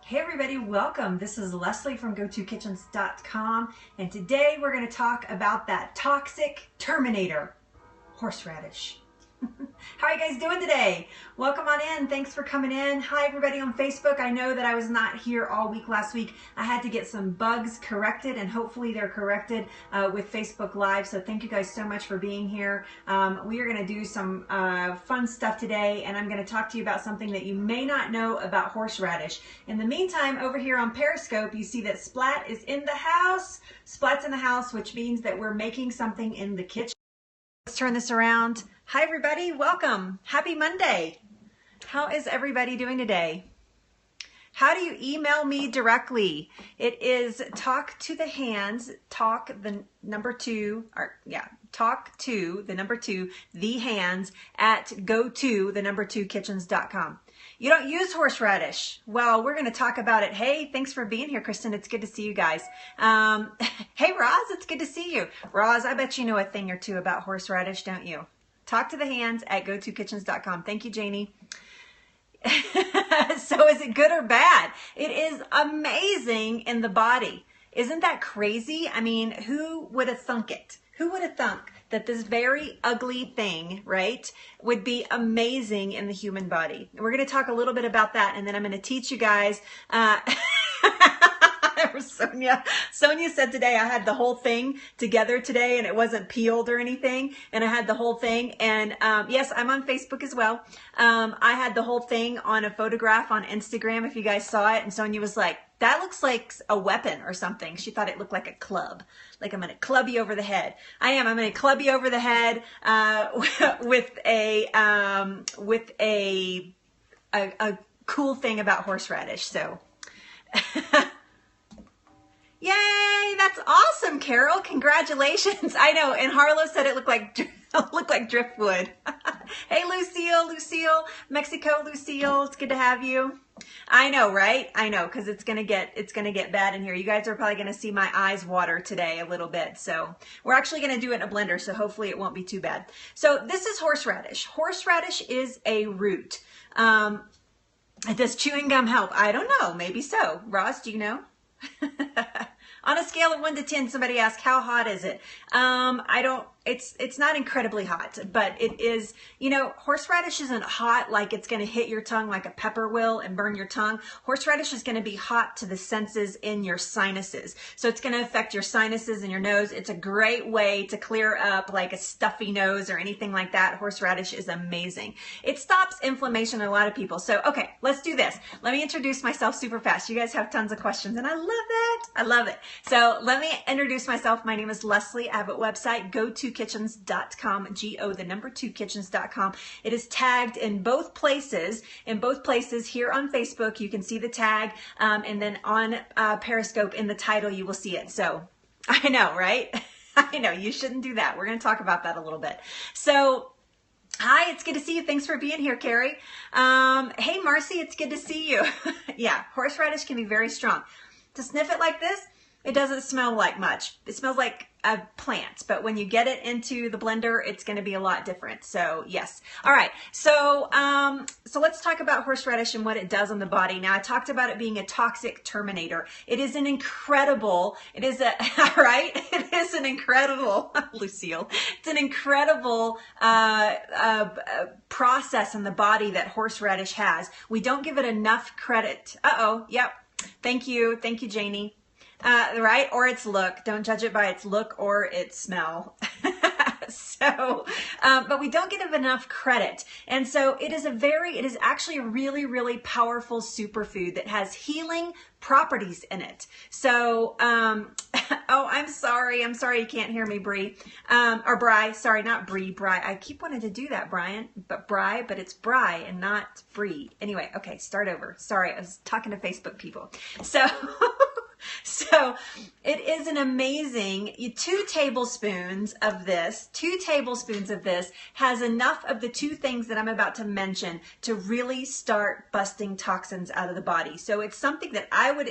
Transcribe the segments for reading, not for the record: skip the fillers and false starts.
Hey everybody, welcome. This is Leslie from GoToKitchens.com, and today we're going to talk about that toxic Terminator, horseradish. How are you guys doing today? Welcome on in. Thanks for coming in. Hi everybody on Facebook. I know that I was not here all week last week. I had to get some bugs corrected, and hopefully they're corrected with Facebook Live. So thank you guys so much for being here. We are going to do some fun stuff today, and I'm going to talk to you about something that you may not know about horseradish. In the meantime, over here on Periscope, you see that Splat is in the house. Splat's in the house, which means that we're making something in the kitchen. Let's turn this around. Hi everybody, welcome. Happy Monday. How is everybody doing today? How do you email me directly? It is talk to the hands, talk to the hands at go2kitchens.com. You don't use horseradish. Well, we're going to talk about it. Hey, thanks for being here, Kristen. It's good to see you guys. Hey, Roz, it's good to see you. Roz, I bet you know a thing or two about horseradish, don't you? Talk to the hands at go2kitchens.com. Thank you, Janie. So is it good or bad? It is amazing in the body. Isn't that crazy? I mean, who would have thunk it? Who would have thunk that this very ugly thing, right, would be amazing in the human body? We're going to talk a little bit about that, and then I'm going to teach you guys. Sonia said today I had the whole thing together today, and it wasn't peeled or anything, and I had the whole thing. And yes, I'm on Facebook as well. I had the whole thing on a photograph on Instagram, if you guys saw it, and Sonia was like, that looks like a weapon or something. She thought it looked like a club. Like, I'm going to club you over the head. I am. I'm going to club you over the head with a cool thing about horseradish. So, yay! That's awesome, Carol. Congratulations. I know. And Harlow said it looked like driftwood. Hey, Lucille, Mexico, Lucille. It's good to have you. I know, right? I know, because it's gonna get bad in here. You guys are probably gonna see my eyes water today a little bit. So we're actually gonna do it in a blender, so hopefully it won't be too bad. So this is horseradish. Horseradish is a root. Does chewing gum help? I don't know. Maybe so. Ross, do you know? On a scale of 1 to 10, somebody asked, how hot is it? It's not incredibly hot, but it is, you know, horseradish isn't hot like it's going to hit your tongue like a pepper will and burn your tongue. Horseradish is going to be hot to the senses in your sinuses. So it's going to affect your sinuses and your nose. It's a great way to clear up like a stuffy nose or anything like that. Horseradish is amazing. It stops inflammation in a lot of people. So, okay, let's do this. Let me introduce myself super fast. You guys have tons of questions and I love it. I love it. So let me introduce myself. My name is Leslie. I have a website, GoToKitchens.com, GO2kitchens.com. It is tagged in both places. Here on Facebook, you can see the tag, and then on Periscope in the title, you will see it. So I know, right? I know, you shouldn't do that. We're going to talk about that a little bit. So hi, it's good to see you. Thanks for being here, Carrie. Hey, Marcy, it's good to see you. Yeah, horseradish can be very strong. To sniff it like this, it doesn't smell like much. It smells like a plant, but when you get it into the blender, it's going to be a lot different. So yes. All right. So, so let's talk about horseradish and what it does on the body. Now I talked about it being a toxic Terminator. It is an incredible, right? It is an incredible, Lucille, it's an incredible, process in the body that horseradish has. We don't give it enough credit. Yep. Thank you. Thank you, Janie. Right? Or its look. Don't judge it by its look or its smell. So, but we don't give it enough credit. And so it is actually a really, really powerful superfood that has healing properties in it. So, oh, I'm sorry you can't hear me, Bree. Or Bri, sorry, not Bree, Bri. I keep wanting to do that, Brian, but it's Bri and not Bree. Anyway, okay, start over. Sorry, I was talking to Facebook people. So, so it is an amazing 2 tablespoons of this has enough of the 2 things that I'm about to mention to really start busting toxins out of the body. So it's something that I would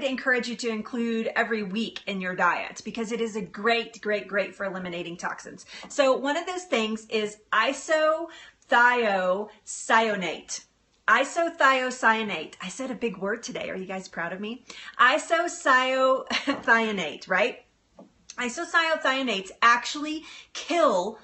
encourage you to include every week in your diet because it is a great for eliminating toxins. So one of those things is isothiocyanate. isothiocyanate. I said a big word today. Are you guys proud of me? Isothiocyanate, right? Isocyanates actually kill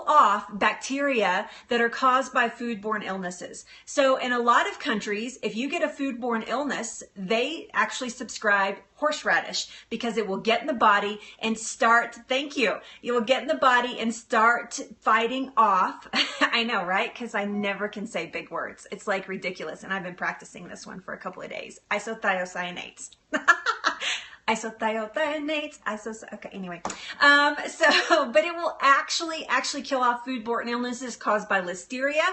off bacteria that are caused by foodborne illnesses. So in a lot of countries, if you get a foodborne illness, they actually subscribe horseradish because it will get in the body and start, thank you, it will get in the body and start fighting off. I know, right? Because I never can say big words. It's like ridiculous. And I've been practicing this one for a couple of days. Isothiocyanates. Isothiocyanates, okay, anyway. But it will actually kill off foodborne illnesses caused by listeria,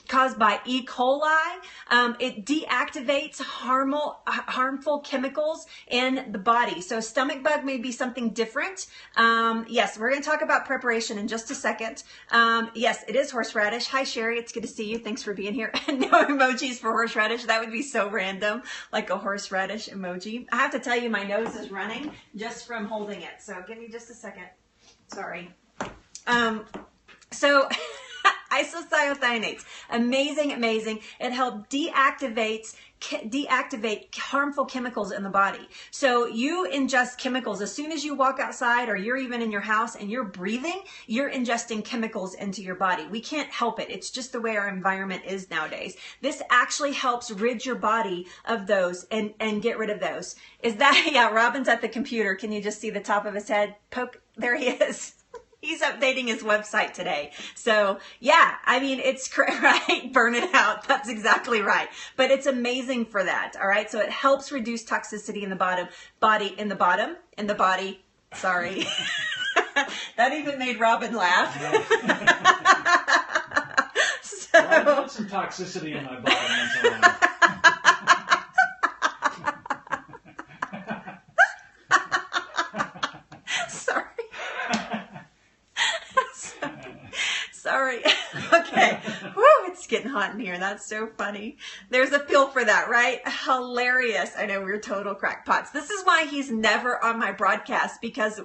caused by E. coli. It deactivates harmful chemicals in the body. So stomach bug may be something different. Yes, we're going to talk about preparation in just a second. Yes, it is horseradish. Hi, Sherry. It's good to see you. Thanks for being here. No emojis for horseradish. That would be so random, like a horseradish emoji. I have to tell you, my nose is running just from holding it. So give me just a second. Sorry. So isocyanates, amazing. It helps deactivate harmful chemicals in the body. So you ingest chemicals as soon as you walk outside, or you're even in your house and you're breathing, you're ingesting chemicals into your body. We can't help it. It's just the way our environment is nowadays. This actually helps rid your body of those and get rid of those. Is that, yeah, Robin's at the computer. Can you just see the top of his head? Poke, there he is. He's updating his website today. So yeah, I mean, it's right. Burn it out. That's exactly right. But it's amazing for that. All right. So it helps reduce toxicity in the body. Sorry. That even made Robin laugh. So, well, I got some toxicity in my body. Sorry. Okay. Woo, it's getting hot in here. That's so funny. There's a feel for that, right? Hilarious. I know, we're total crackpots. This is why he's never on my broadcast, because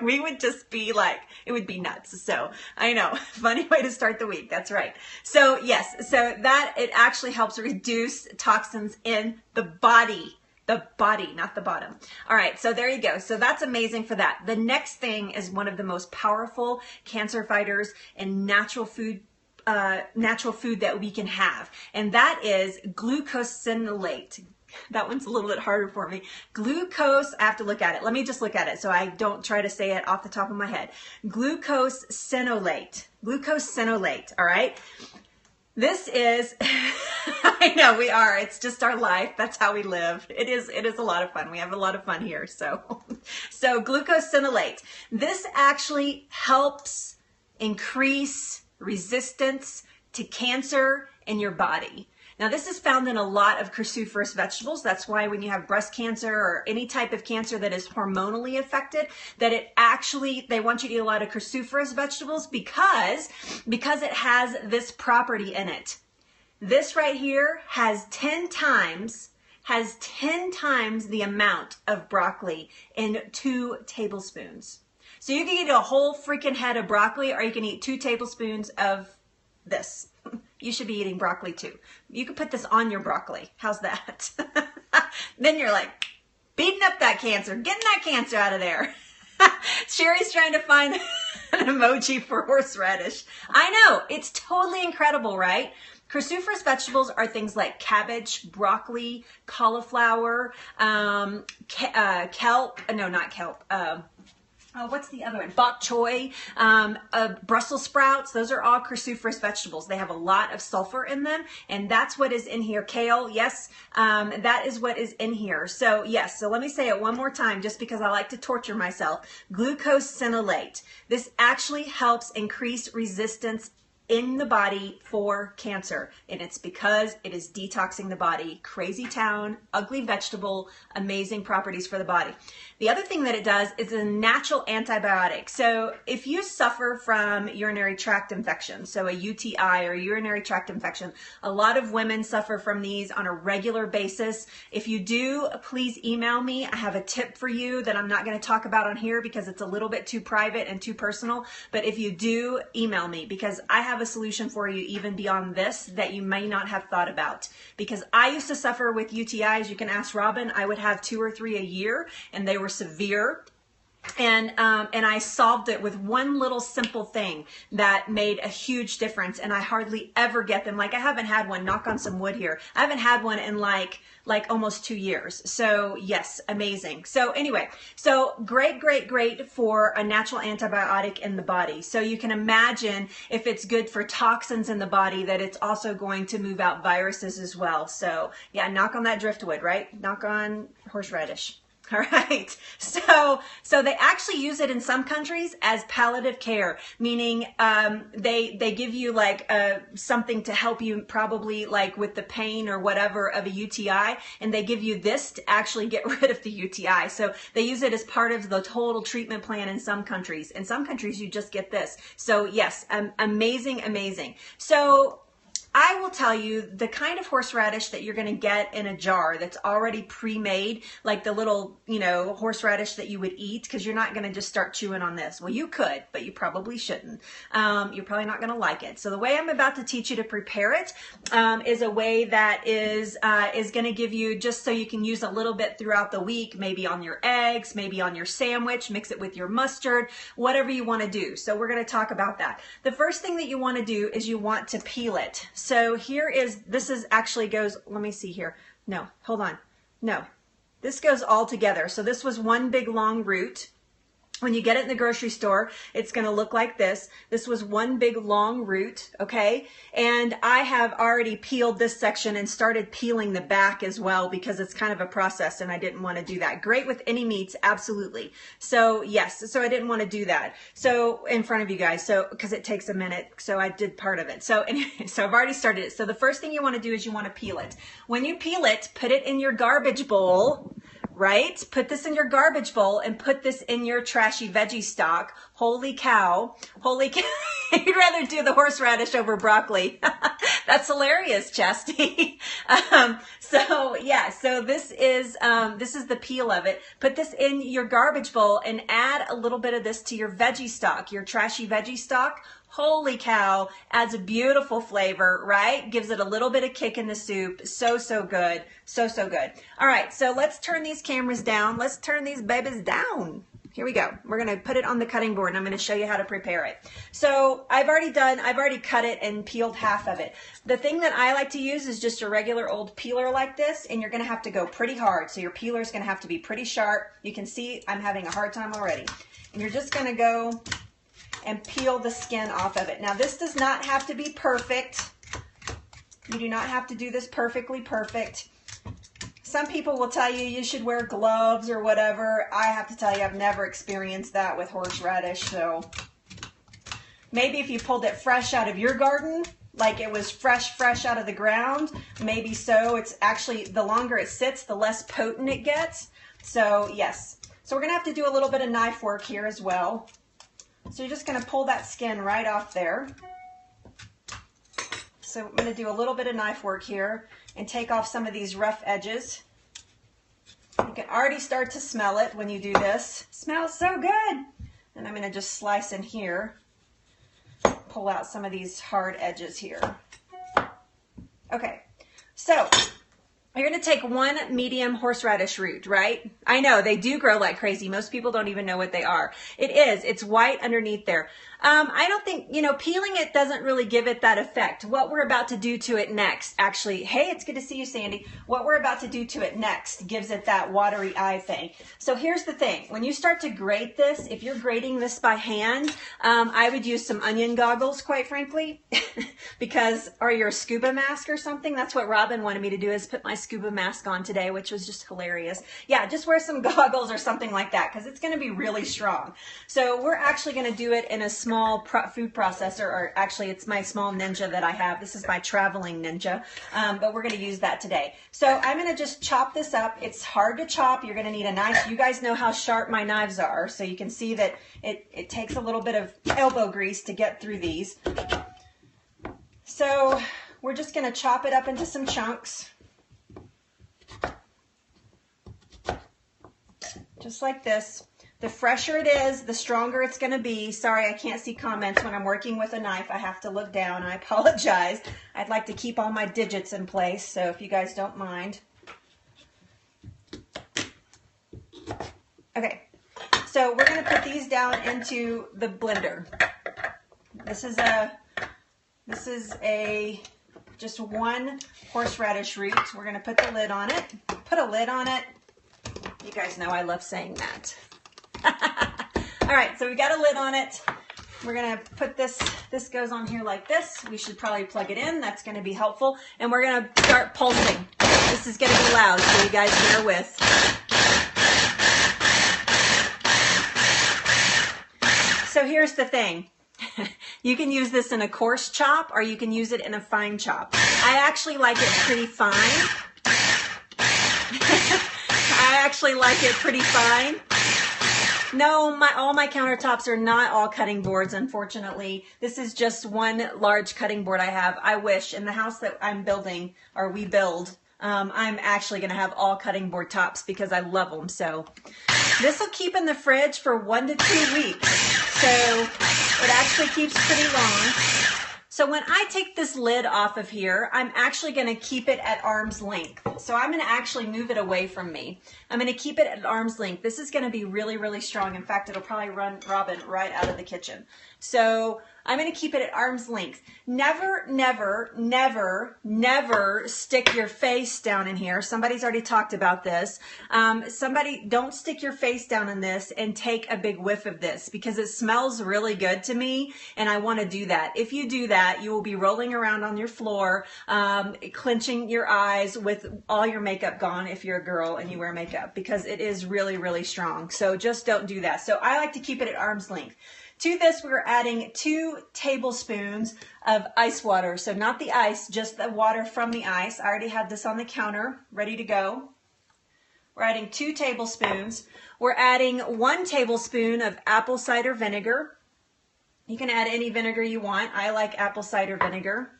we would just be like, it would be nuts. So I know, funny way to start the week. That's right. So yes, so that it actually helps reduce toxins in the body. The body, not the bottom. All right, so there you go. So that's amazing for that. The next thing is one of the most powerful cancer fighters and natural food that we can have, and that is glucosinolate. That one's a little bit harder for me. Glucose, I have to look at it. Let me just look at it so I don't try to say it off the top of my head. Glucosinolate. Glucosinolate, all right? This is, I know we are, it's just our life. That's how we live. It is a lot of fun. We have a lot of fun here. So glucosinolate. This actually helps increase resistance to cancer in your body. Now, this is found in a lot of cruciferous vegetables. That's why when you have breast cancer or any type of cancer that is hormonally affected, that it actually, they want you to eat a lot of cruciferous vegetables because it has this property in it. This right here has 10 times the amount of broccoli in 2 tablespoons. So you can eat a whole freaking head of broccoli, or you can eat 2 tablespoons of this. You should be eating broccoli too. You could put this on your broccoli. How's that? Then you're like beating up that cancer, getting that cancer out of there. Sherry's trying to find an emoji for horseradish. I know, it's totally incredible, right? Cruciferous vegetables are things like cabbage, broccoli, cauliflower, kelp, no, not kelp, what's the other one? Bok choy, Brussels sprouts. Those are all cruciferous vegetables. They have a lot of sulfur in them, and that's what is in here. Kale, yes, that is what is in here. So yes, so let me say it one more time just because I like to torture myself. Glucosinolate. This actually helps increase resistance in the body for cancer, and it's because it is detoxing the body. Crazy town, ugly vegetable, amazing properties for the body. The other thing that it does is a natural antibiotic. So if you suffer from urinary tract infection, so a UTI or urinary tract infection, a lot of women suffer from these on a regular basis. If you do, please email me. I have a tip for you that I'm not going to talk about on here because it's a little bit too private and too personal, but if you do, email me because I have have a solution for you even beyond this that you may not have thought about. Because I used to suffer with UTIs. You can ask Robin. I would have 2 or 3 a year, and they were severe. And I solved it with one little simple thing that made a huge difference. And I hardly ever get them. Like, I haven't had one, knock on some wood here, I haven't had one in like almost 2 years. So yes, amazing. So anyway, so great for a natural antibiotic in the body. So you can imagine if it's good for toxins in the body, that it's also going to move out viruses as well. So yeah, knock on that driftwood, right? Knock on horseradish. All right. So they actually use it in some countries as palliative care, meaning they give you like something to help you probably like with the pain or whatever of a UTI, and they give you this to actually get rid of the UTI. So they use it as part of the total treatment plan in some countries. In some countries, you just get this. So yes, amazing. So I will tell you the kind of horseradish that you're going to get in a jar that's already pre-made, like the little, horseradish that you would eat, because you're not going to just start chewing on this. Well, you could, but you probably shouldn't. You're probably not going to like it. So the way I'm about to teach you to prepare it is a way that is going to give you, just so you can use a little bit throughout the week, maybe on your eggs, maybe on your sandwich, mix it with your mustard, whatever you want to do. So we're going to talk about that. The first thing that you want to do is you want to peel it. So this actually goes, let me see here. No, hold on. No, this goes all together. So this was one big long root. When you get it in the grocery store, it's going to look like this. This was one big long root, okay? And I have already peeled this section and started peeling the back as well, because it's kind of a process and I didn't want to do that. Great with any meats, absolutely. So yes, so I didn't want to do that. So in front of you guys, so because it takes a minute, so I did part of it. So anyway, so I've already started it. So the first thing you want to do is you want to peel it. When you peel it, put it in your garbage bowl. Right? Put this in your garbage bowl and put this in your trashy veggie stock. Holy cow. Holy cow. You'd rather do the horseradish over broccoli. That's hilarious, Chastity. So yeah, so this is the peel of it. Put this in your garbage bowl and add a little bit of this to your veggie stock, your trashy veggie stock. Holy cow, adds a beautiful flavor, right? Gives it a little bit of kick in the soup. So good. So good. All right, so let's turn these cameras down. Let's turn these babies down. Here we go. We're going to put it on the cutting board and I'm going to show you how to prepare it. So I've already cut it and peeled half of it. The thing that I like to use is just a regular old peeler like this, and you're going to have to go pretty hard. So your peeler is going to have to be pretty sharp. You can see I'm having a hard time already. And you're just going to go and peel the skin off of it. Now this does not have to be perfect. You do not have to do this perfectly perfect. Some people will tell you should wear gloves or whatever. I have to tell you, I've never experienced that with horseradish. So maybe if you pulled it fresh out of your garden, like it was fresh out of the ground, maybe so. It's actually, the longer it sits, the less potent it gets. So yes. So we're gonna have to do a little bit of knife work here as well. So you're just going to pull that skin right off there. So I'm going to do a little bit of knife work here and take off some of these rough edges. You can already start to smell it when you do this. It smells so good. And I'm going to just slice in here, pull out some of these hard edges here. Okay, so you're going to take one medium horseradish root, right? I know, they do grow like crazy. Most people don't even know what they are. It's white underneath there. I don't think, peeling it doesn't really give it that effect. What we're about to do to it next, actually, hey, it's good to see you, Sandy. What we're about to do to it next gives it that watery eye thing. So here's the thing. When you start to grate this, if you're grating this by hand, I would use some onion goggles, quite frankly, because, or your scuba mask or something. That's what Robin wanted me to do, is put my scuba mask on today, which was just hilarious. Yeah, just wear some goggles or something like that, because it's going to be really strong. So we're actually going to do it in a small food processor, or actually it's my small Ninja that I have. This is my traveling Ninja, but we're going to use that today. So I'm going to just chop this up. It's hard to chop. You're going to need a knife. You guys know how sharp my knives are, so you can see that it takes a little bit of elbow grease to get through these. So we're just going to chop it up into some chunks. Just like this. The fresher it is, the stronger it's going to be. Sorry, I can't see comments when I'm working with a knife. I have to look down. I apologize. I'd like to keep all my digits in place, so if you guys don't mind. Okay, so we're going to put these down into the blender. This is just one horseradish root. We're going to put the lid on it. Put a lid on it. You guys know I love saying that. All right, so we got a lid on it. We're going to put this goes on here like this. We should probably plug it in. That's going to be helpful. And we're going to start pulsing. This is going to be loud, so you guys bear with. So here's the thing. You can use this in a coarse chop or you can use it in a fine chop. I actually like it pretty fine. I actually like it pretty fine. No, all my countertops are not all cutting boards, unfortunately. This is just one large cutting board I have. I wish in the house that I'm building, or we build, I'm actually going to have all cutting board tops because I love them. So this will keep in the fridge for 1 to 2 weeks. So it actually keeps pretty long. So when I take this lid off of here, I'm actually going to keep it at arm's length. So I'm going to actually move it away from me. I'm going to keep it at arm's length. This is going to be really, really strong. In fact, it'll probably run Robin right out of the kitchen. So I'm going to keep it at arm's length. Never, never, never, never stick your face down in here. Somebody's already talked about this. Don't stick your face down in this and take a big whiff of this because it smells really good to me and I want to do that. If you do that, you will be rolling around on your floor, clenching your eyes with all your makeup gone if you're a girl and you wear makeup because it is really, really strong. So just don't do that. So I like to keep it at arm's length. To this, we're adding 2 tablespoons of ice water. So not the ice, just the water from the ice. I already have this on the counter, ready to go. We're adding 2 tablespoons. We're adding 1 tablespoon of apple cider vinegar. You can add any vinegar you want. I like apple cider vinegar.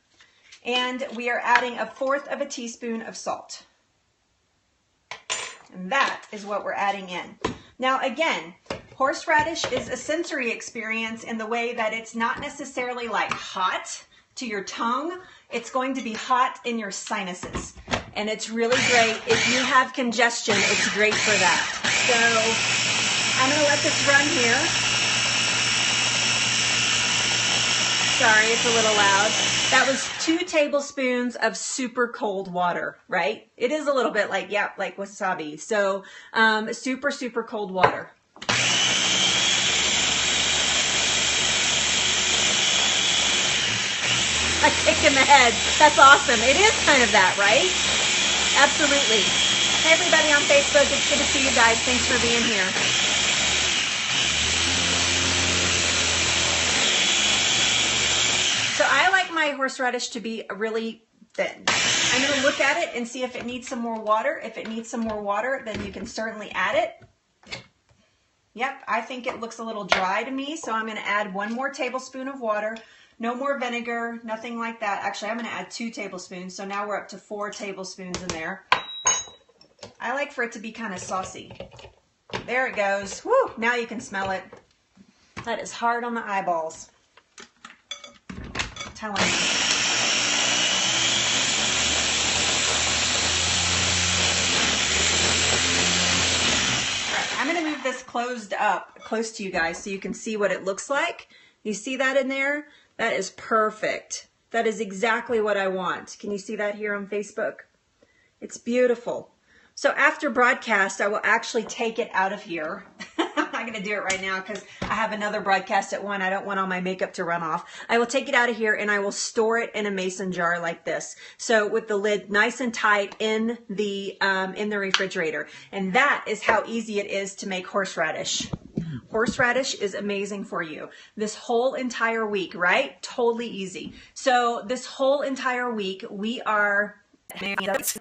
And we are adding 1/4 teaspoon of salt. And that is what we're adding in. Now again, horseradish is a sensory experience in the way that it's not necessarily like hot to your tongue. It's going to be hot in your sinuses. And it's really great. If you have congestion, it's great for that. So I'm going to let this run here. Sorry, it's a little loud. That was 2 tablespoons of super cold water, right? It is a little bit like, yeah, like wasabi. So super, super cold water. A kick in the head. That's awesome. It is kind of that, right? Absolutely. Hey, everybody on Facebook. It's good to see you guys. Thanks for being here. So I like my horseradish to be really thin. I'm going to look at it and see if it needs some more water. If it needs some more water, then you can certainly add it. Yep, I think it looks a little dry to me, so I'm going to add 1 more tablespoon of water. No more vinegar, nothing like that. Actually, I'm going to add 2 tablespoons, so now we're up to 4 tablespoons in there. I like for it to be kind of saucy. There it goes. Woo! Now you can smell it. That is hard on the eyeballs. I'm telling you. I'm going to move this closed up close to you guys so you can see what it looks like. You see that in there? That is perfect. That is exactly what I want. Can you see that here on Facebook? It's beautiful. So after broadcast, I will actually take it out of here. I'm not going to do it right now because I have another broadcast at 1. I don't want all my makeup to run off. I will take it out of here and I will store it in a mason jar like this. So with the lid nice and tight in the refrigerator. And that is how easy it is to make horseradish. Horseradish is amazing for you. This whole entire week, right? Totally easy. So this whole entire week, we are...